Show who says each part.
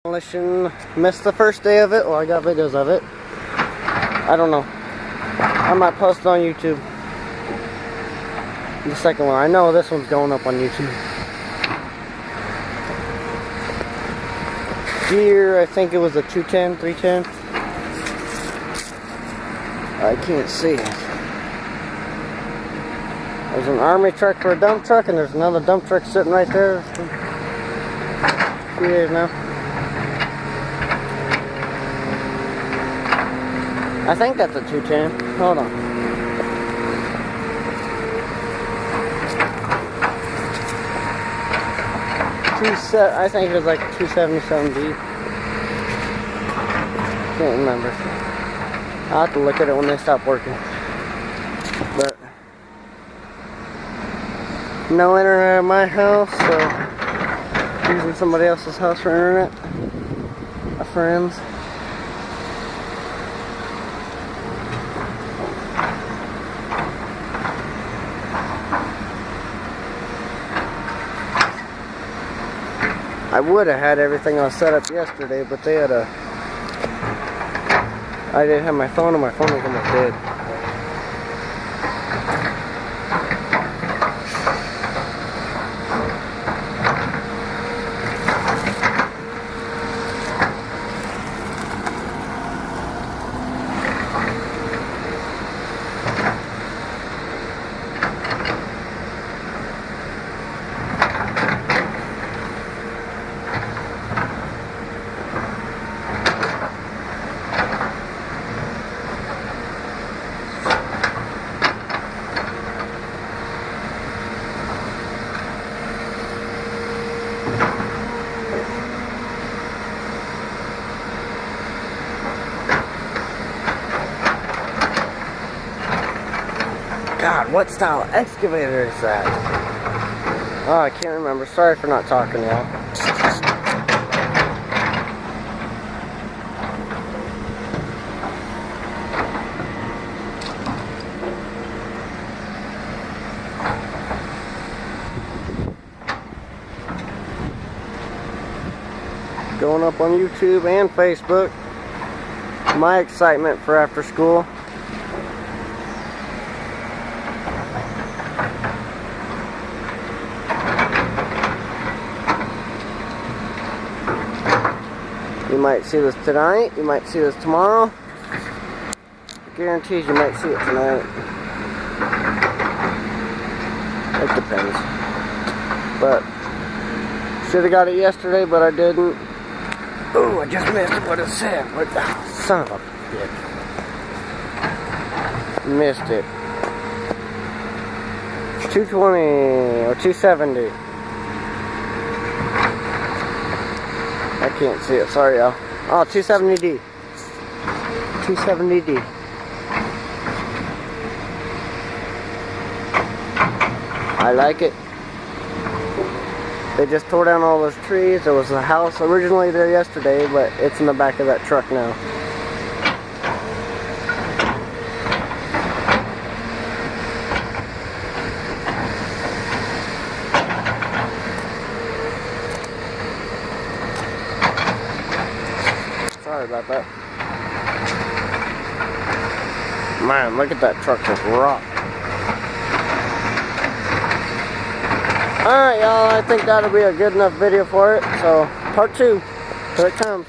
Speaker 1: Demolition. Missed the first day of it. Well, I got videos of it. I don't know. I might post it on YouTube. The second one. I know this one's going up on YouTube. Deer, I think it was a 210, 310. I can't see it. There's an army truck for a dump truck, and there's another dump truck sitting right there. A few days now. I think that's a 210. Hold on. I think it was like 277D. Can't remember. I'll have to look at it when they stop working. But no internet at my house, so using somebody else's house for internet. A friend's. I would have had everything all set up yesterday, but they had I didn't have my phone, and my phone was almost dead. God, what style excavator is that? Oh, I can't remember. Sorry for not talking, y'all. Going up on YouTube and Facebook. My excitement for after school. You might see this tonight, you might see this tomorrow. Guarantees you might see it tonight. It depends. But should have got it yesterday, but I didn't. Oh, I just missed what it said. What the son of a bitch. Missed it. 220 or 270. I can't see it, sorry y'all. Oh, 270D. 270D. I like it. They just tore down all those trees. There was a house originally there yesterday, but it's in the back of that truck now. Sorry about that. Man, look at that truck just rock. Alright, y'all, I think that'll be a good enough video for it. So, part 2, here it comes.